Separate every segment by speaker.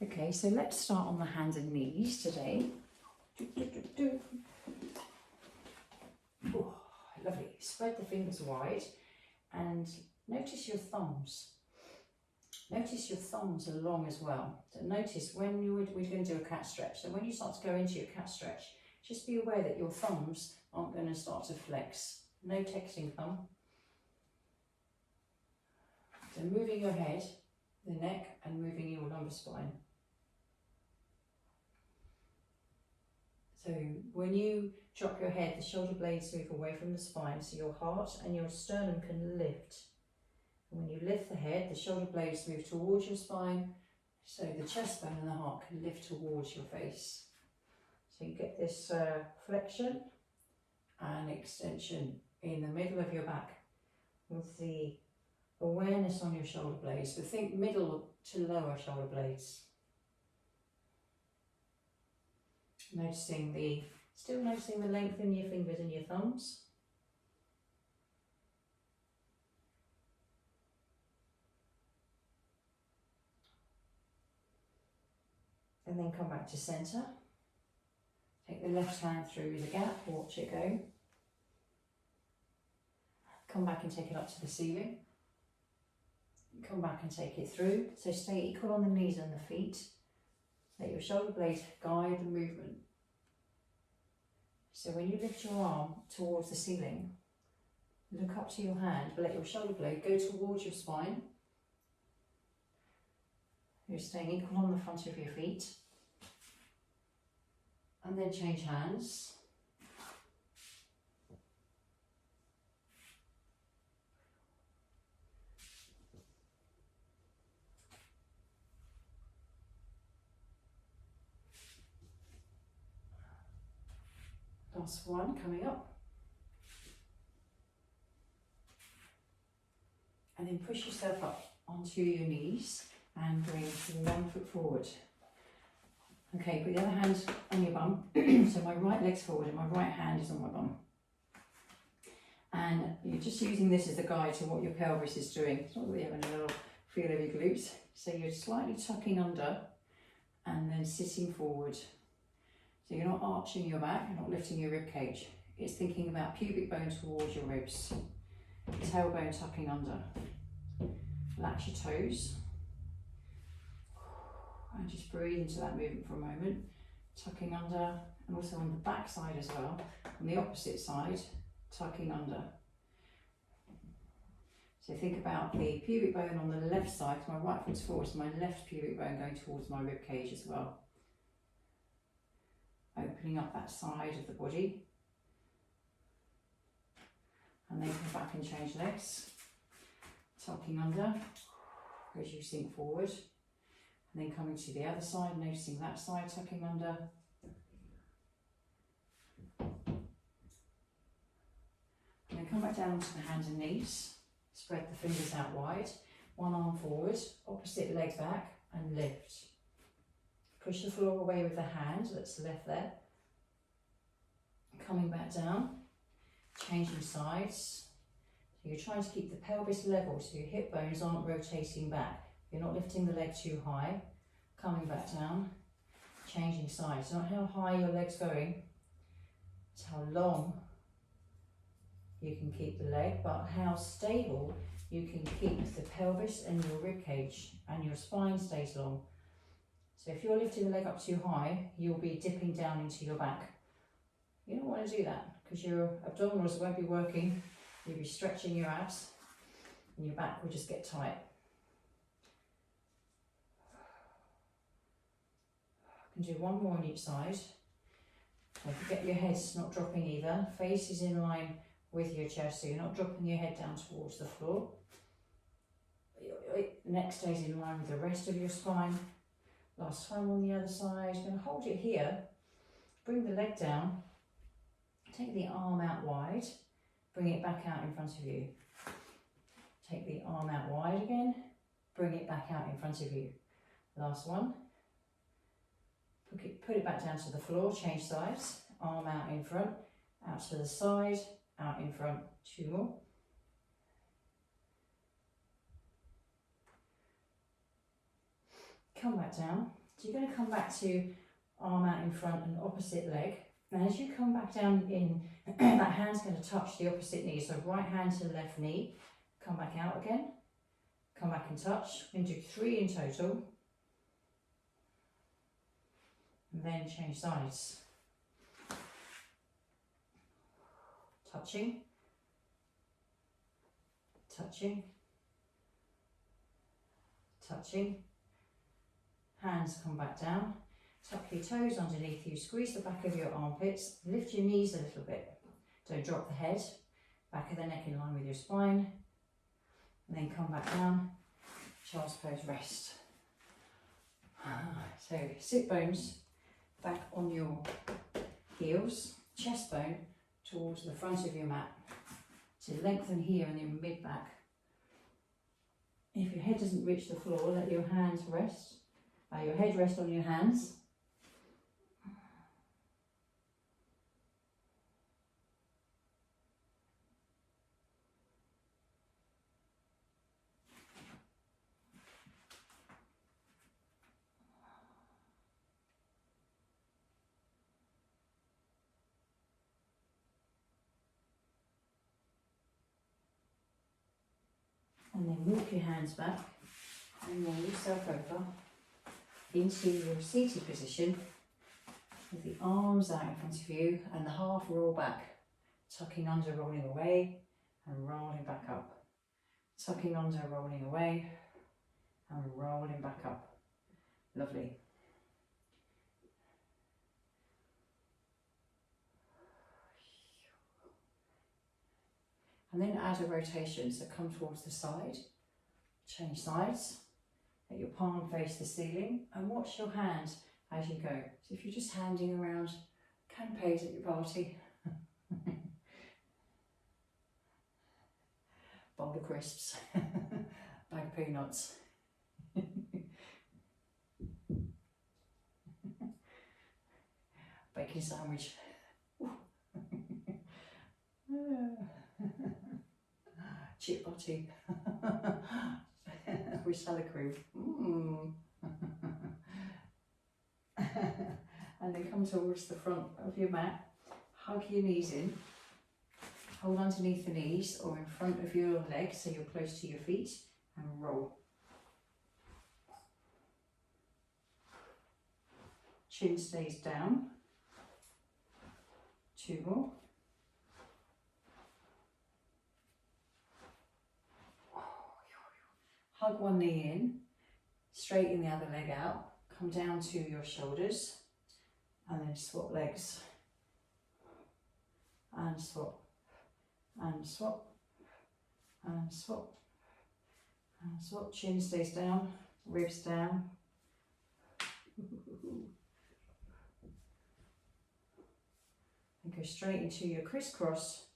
Speaker 1: Okay, so let's start on the hands and knees today. Oh, lovely. Spread the fingers wide and notice your thumbs. Notice your thumbs are long as well. So notice when we're going to do a cat stretch. So when you start to go into your cat stretch, just be aware that your thumbs aren't going to start to flex. No texting thumb. So moving your head, the neck, and moving your lumbar spine. So when you drop your head, the shoulder blades move away from the spine, so your heart and your sternum can lift. And when you lift the head, the shoulder blades move towards your spine, so the chest bone and the heart can lift towards your face. So you get this flexion and extension in the middle of your back with the awareness on your shoulder blades, but think middle to lower shoulder blades. Still noticing the length in your fingers and your thumbs. And then come back to centre. Take the left hand through the gap, watch it go. Come back and take it up to the ceiling. Come back and take it through. So stay equal on the knees and the feet. Let your shoulder blades guide the movement. So when you lift your arm towards the ceiling, look up to your hand, but let your shoulder blade go towards your spine. You're staying equal on the front of your feet. And then change hands. Last one coming up. And then push yourself up onto your knees and bring 1 foot forward. Okay, put the other hand on your bum. So my right leg's forward and my right hand is on my bum. And you're just using this as a guide to what your pelvis is doing. It's not really having a little feel of your glutes. So you're slightly tucking under and then sitting forward. So you're not arching your back, you're not lifting your rib cage. It's thinking about pubic bone towards your ribs. Tailbone tucking under. Latch your toes. And just breathe into that movement for a moment. Tucking under, and also on the back side as well. On the opposite side, tucking under. So think about the pubic bone on the left side, my right foot's forward, so my left pubic bone going towards my rib cage as well. Opening up that side of the body. And then come back and change legs. Tucking under as you sink forward. And then coming to the other side, noticing that side tucking under. And then come back down onto the hands and knees. Spread the fingers out wide. One arm forward, opposite leg back, and lift. Push the floor away with the hand that's left there. Coming back down, changing sides. So you're trying to keep the pelvis level so your hip bones aren't rotating back. You're not lifting the leg too high. Coming back down, changing sides. Not how high your leg's going, it's how long you can keep the leg, but how stable you can keep the pelvis and your rib cage, and your spine stays long. So if you're lifting the leg up too high, you'll be dipping down into your back. You don't want to do that because your abdominals won't be working. You'll be stretching your abs and your back will just get tight. You can do one more on each side. Don't forget your head's not dropping either. Face is in line with your chest, so you're not dropping your head down towards the floor. Neck stays in line with the rest of your spine. Last time on the other side. You're going to hold it here. Bring the leg down. Take the arm out wide. Bring it back out in front of you. Take the arm out wide again. Bring it back out in front of you. Last one. Put it back down to the floor. Change sides. Arm out in front. Out to the side. Out in front. 2 more. Come back down, So you're going to come back to arm out in front and opposite leg. And as you come back down in, that hand's going to touch the opposite knee. So right hand to left knee, come back out again, come back and touch. We're going to do 3 in total. And then change sides. Touching, touching, touching. Hands come back down. Tuck your toes underneath you, squeeze the back of your armpits, lift your knees a little bit. Don't drop the head, back of the neck in line with your spine. And then come back down, child's pose, rest. So sit bones back on your heels, chest bone towards the front of your mat. So lengthen here and then mid back. If your head doesn't reach the floor, let your hands rest. Your head rest on your hands. And then walk your hands back and roll yourself over into your seated position with the arms out in front of you and the half roll back, tucking under, rolling away and rolling back up. Tucking under, rolling away and rolling back up. Lovely. And then add a rotation, so come towards the side, change sides, let your palm face the ceiling and watch your hand as you go. So if you're just handing around canapes at your party, bowl of crisps, bag of peanuts. Bacon sandwich. Chip butty with salad cream. And then come towards the front of your mat, hug your knees in, hold underneath the knees or in front of your legs so you're close to your feet and roll. Chin stays down. 2 more. Hug one knee in, straighten the other leg out, come down to your shoulders and then swap legs. And swap, and swap, and swap, and swap. Chin stays down, ribs down. And go straight into your crisscross,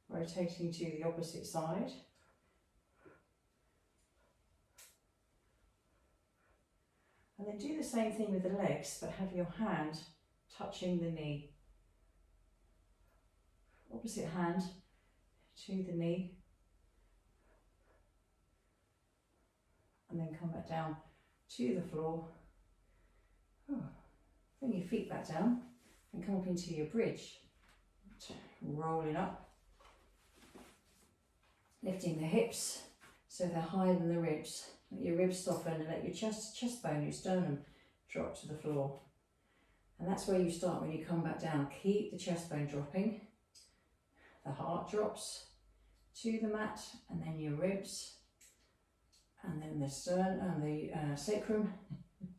Speaker 1: rotating to the opposite side. And then do the same thing with the legs, but have your hand touching the knee. Opposite hand to the knee. And then come back down to the floor. Bring your feet back down and come up into your bridge. Rolling up. Lifting the hips so they're higher than the ribs. Let your ribs soften and let your chest bone, your sternum, drop to the floor. And that's where you start when you come back down. Keep the chest bone dropping. The heart drops to the mat and then your ribs. And then the sternum and the sacrum,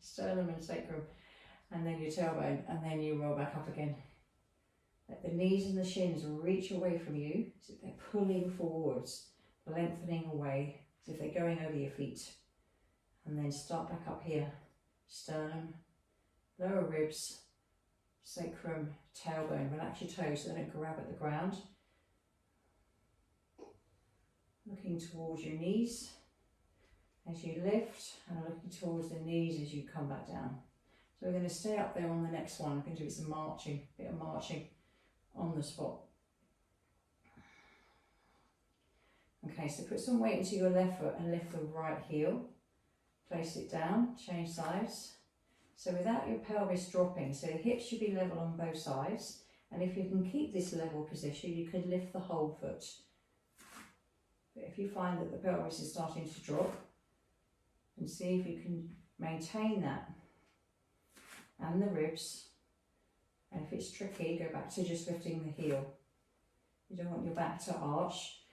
Speaker 1: sternum and sacrum. And then your tailbone and then you roll back up again. Let the knees and the shins reach away from you as if they're pulling forwards, lengthening away as if they're going over your feet. And then start back up here. Sternum, lower ribs, sacrum, tailbone. Relax your toes so they don't grab at the ground. Looking towards your knees as you lift and looking towards the knees as you come back down. So we're going to stay up there on the next one. We're going to do some marching, a bit of marching on the spot. Okay, so put some weight into your left foot and lift the right heel. Place it down, change sides. So without your pelvis dropping, so the hips should be level on both sides. And if you can keep this level position, you can lift the whole foot. But if you find that the pelvis is starting to drop, and see if you can maintain that and the ribs. And if it's tricky, go back to just lifting the heel. You don't want your back to arch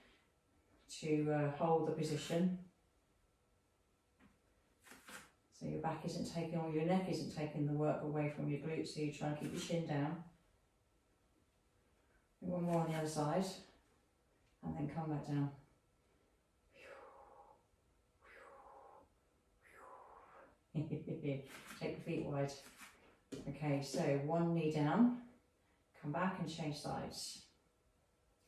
Speaker 1: to hold the position. So your back isn't taking, or your neck isn't taking the work away from your glutes, so you try and keep your chin down. And one more on the other side, and then come back down. Take the feet wide. Okay, so one knee down, come back and change sides.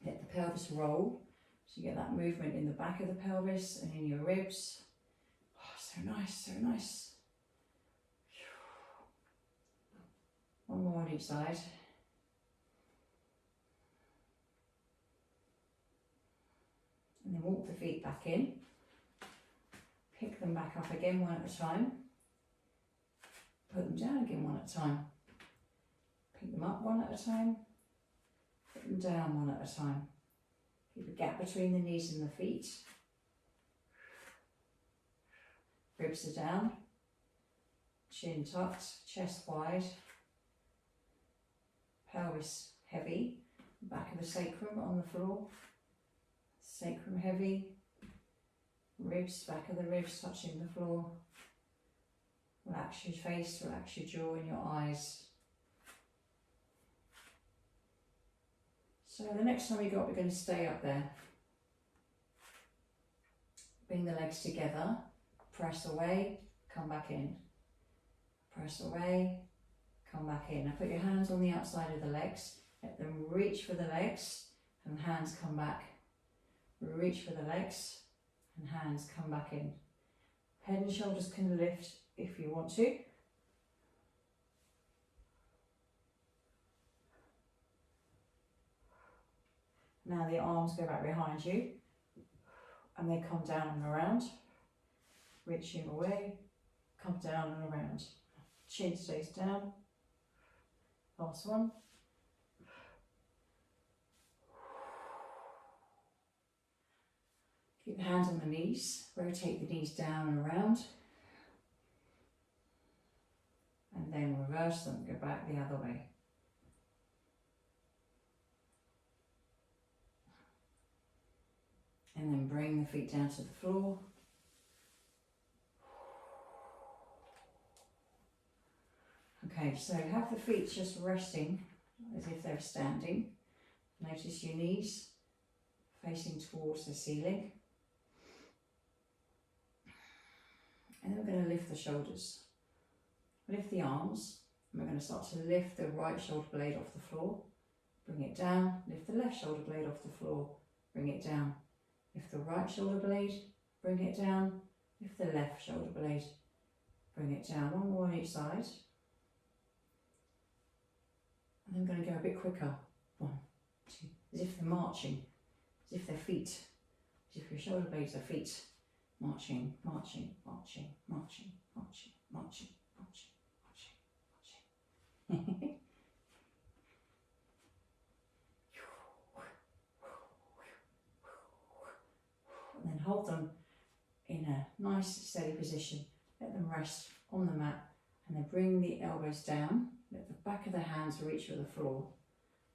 Speaker 1: Let the pelvis roll, so you get that movement in the back of the pelvis and in your ribs. Oh, so nice, so nice. One more on each side. And then walk the feet back in. Pick them back up again one at a time. Put them down again one at a time. Pick them up one at a time. Put them down one at a time. Keep a gap between the knees and the feet. Ribs are down. Chin tucked, chest wide. Pelvis heavy. Back of the sacrum on the floor. Sacrum heavy. Ribs, back of the ribs touching the floor. Relax your face, relax your jaw and your eyes. So the next time we go up, we're going to stay up there. Bring the legs together, press away, come back in. Press away, come back in. Now put your hands on the outside of the legs, let them reach for the legs and hands come back. Reach for the legs and hands come back in. Head and shoulders can lift if you want to. Now the arms go back behind you and they come down and around. Reaching away, come down and around. Chin stays down. Last one. Keep the hands on the knees, rotate the knees down and around. And then reverse them, go back the other way. And then bring the feet down to the floor. Okay, so have the feet just resting as if they're standing. Notice your knees facing towards the ceiling. And then we're going to lift the shoulders. Lift the arms, and we're going to start to lift the right shoulder blade off the floor. Bring it down, lift the left shoulder blade off the floor, bring it down. Lift the right shoulder blade, bring it down. Lift the left shoulder blade, bring it down. One more on each side. And then we're going to go a bit quicker. 1, 2, as if they're marching, as if they're feet, as if your shoulder blades are feet. Marching, marching, marching, marching, marching, marching, marching, marching, marching. And then hold them in a nice steady position. Let them rest on the mat and then bring the elbows down. Let the back of the hands reach for the floor.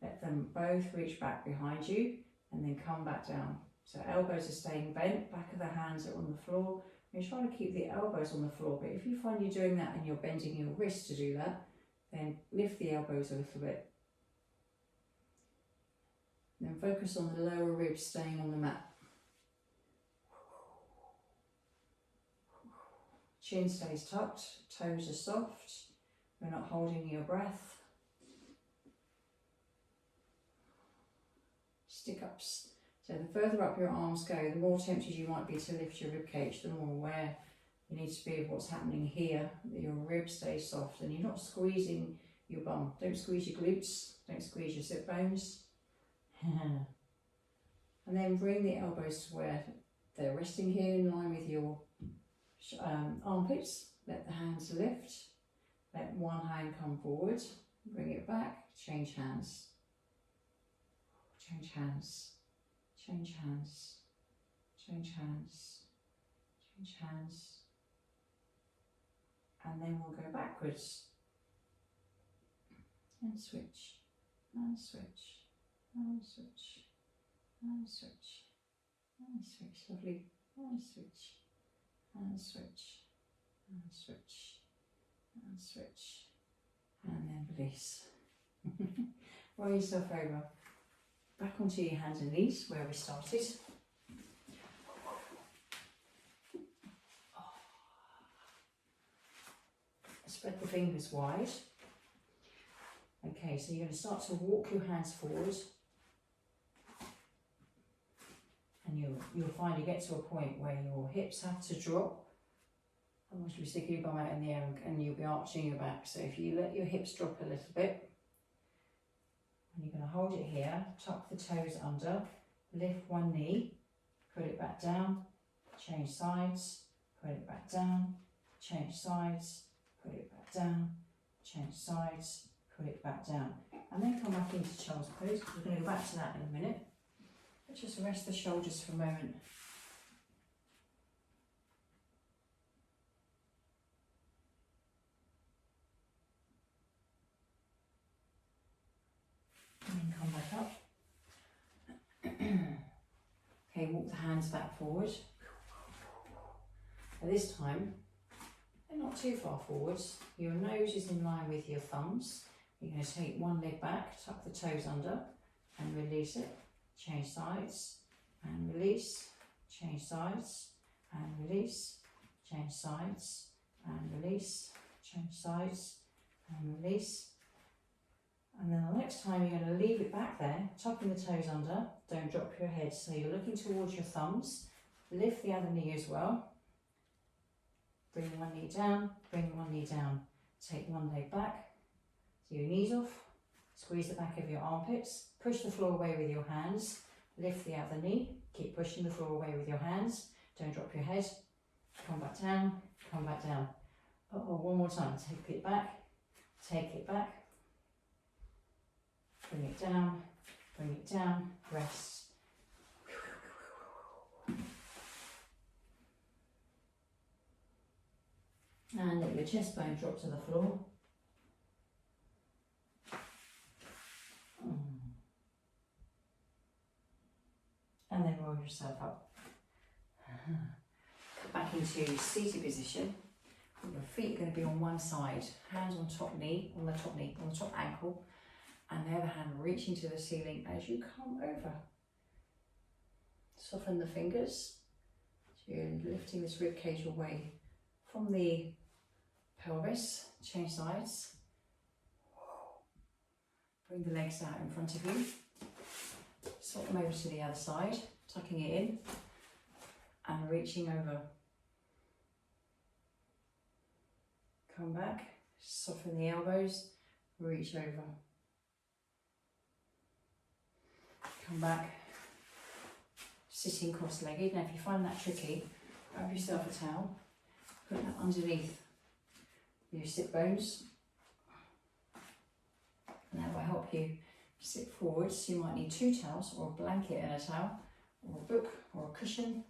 Speaker 1: Let them both reach back behind you and then come back down. So elbows are staying bent, back of the hands are on the floor. You're trying to keep the elbows on the floor, but if you find you're doing that and you're bending your wrist to do that, then lift the elbows a little bit. Then focus on the lower ribs staying on the mat. Chin stays tucked, toes are soft, we're not holding your breath. Stick ups. So the further up your arms go, the more tempted you might be to lift your rib cage, the more aware you need to be of what's happening here, that your ribs stay soft and you're not squeezing your bum. Don't squeeze your glutes, don't squeeze your sit bones. And then bring the elbows to where they're resting here in line with your armpits. Let the hands lift Let one hand come forward, bring it back, change hands. Change hands, change hands, change hands, change hands. And then we'll go backwards. And switch, and switch, and switch, and switch, and switch. Lovely. And switch, and switch, and switch, and switch. And then release. Roll yourself over. Back onto your hands and knees where we started. Spread the fingers wide. Okay, so you're going to start to walk your hands forward. And you'll find you get to a point where your hips have to drop. Otherwise you'll be sticking your bum out in the air and you'll be arching your back. So if you let your hips drop a little bit, and you're going to hold it here, tuck the toes under, lift one knee, put it back down, change sides, put it back down, change sides, put it back down, change sides, put it back down. And then come back into child's pose. We're going to go back to that in a minute. But just rest the shoulders for a moment. And then come back up. Okay, walk the hands back forward. At this time, they're not too far forwards. Your nose is in line with your thumbs. You're going to take one leg back, tuck the toes under and release it. Change sides and release. Change sides and release. Change sides and release. Change sides and release. And then the next time you're going to leave it back there, tucking the toes under, don't drop your head. So you're looking towards your thumbs, lift the other knee as well. Bring one knee down, bring one knee down. Take one leg back, so your knees off, squeeze the back of your armpits, push the floor away with your hands, lift the other knee, keep pushing the floor away with your hands, don't drop your head, come back down, come back down. One more time, take it back, bring it down, rest. And let your chest bone drop to the floor. And then roll yourself up. Back into seated position. Your feet are going to be on one side, hands on top knee, on the top ankle, and the other hand reaching to the ceiling as you come over. Soften the fingers. So you're lifting this rib cage away from the pelvis. Change sides. Bring the legs out in front of you. Swap them over to the other side, tucking it in and reaching over. Come back, soften the elbows, reach over. Come back, sitting cross-legged. Now if you find that tricky, grab yourself a towel, put that underneath your sit bones, and that will help you sit forwards. You might need two towels, or a blanket and a towel, or a book, or a cushion.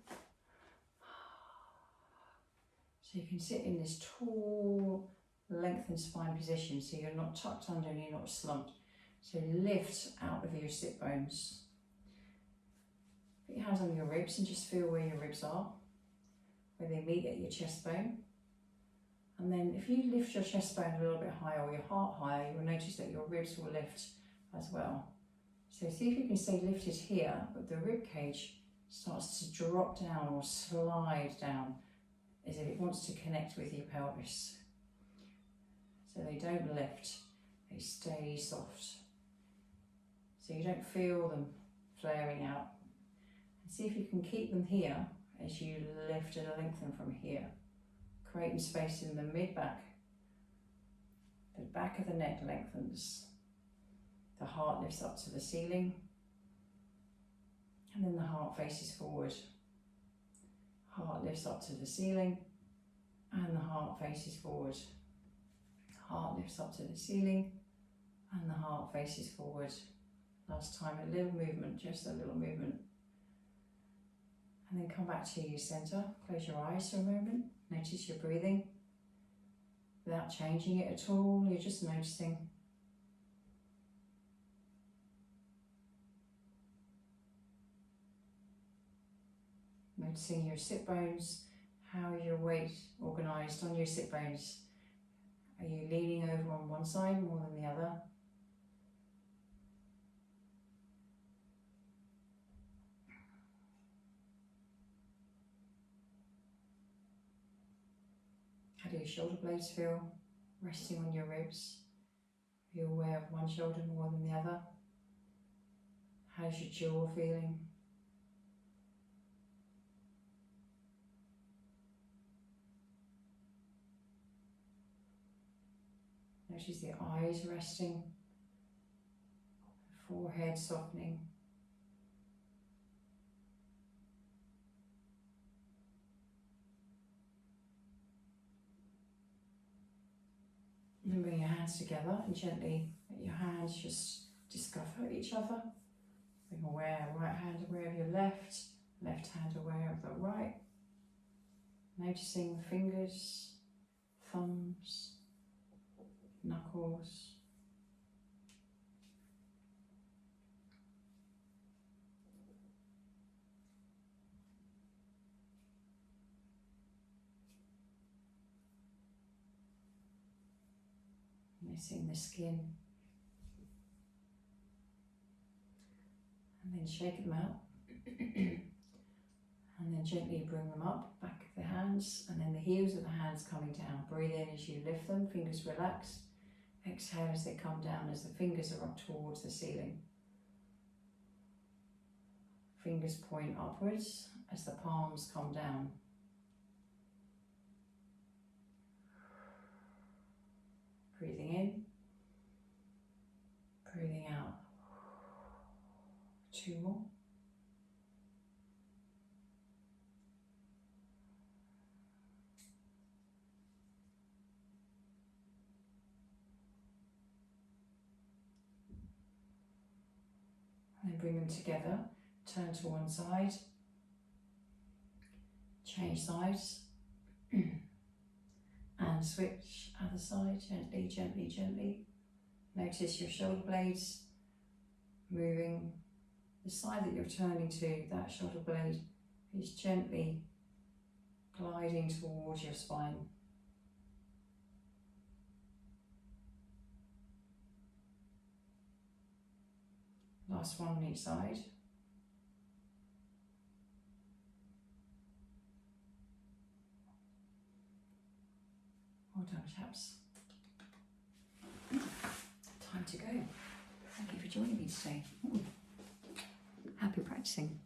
Speaker 1: So you can sit in this tall, lengthened spine position, so you're not tucked under and you're not slumped. So lift out of your sit bones. Put your hands on your ribs and just feel where your ribs are, where they meet at your chest bone. And then if you lift your chest bone a little bit higher or your heart higher, you will notice that your ribs will lift as well. So see if you can stay lifted here, but the rib cage starts to drop down or slide down as if it wants to connect with your pelvis. So they don't lift, they stay soft. So you don't feel them flaring out. And see if you can keep them here as you lift and lengthen from here. Creating space in the mid-back. The back of the neck lengthens. The heart lifts up to the ceiling. And then the heart faces forward. Heart lifts up to the ceiling. And the heart faces forward. heart lifts up to the ceiling and the heart faces forward. Last time, a little movement, just a little movement. And then come back to your centre. Close your eyes for a moment. Notice your breathing. Without changing it at all, you're just noticing. Noticing your sit bones. How is your weight organised on your sit bones? Are you leaning over on one side more than the other? How do your shoulder blades feel? Resting on your ribs. Are you aware of one shoulder more than the other? How's your jaw feeling? Notice the eyes resting, forehead softening. And bring your hands together and gently let your hands just discover each other. Bring aware, right hand aware of your left, left hand aware of the right. Noticing the fingers, thumbs, knuckles. Noticing the skin. And then shake them out. And then gently bring them up, back of the hands, and then the heels of the hands coming down. Breathe in as you lift them, fingers relaxed. Exhale as they come down, as the fingers are up towards the ceiling. Fingers point upwards as the palms come down. Breathing in, breathing out. 2 more. And then bring them together, turn to one side, change sides, and switch other side, gently, gently, gently. Notice your shoulder blades moving. The side that you're turning to, that shoulder blade is gently gliding towards your spine. Last one on each side. Well done, chaps. Time to go. Thank you for joining me today. Happy practicing.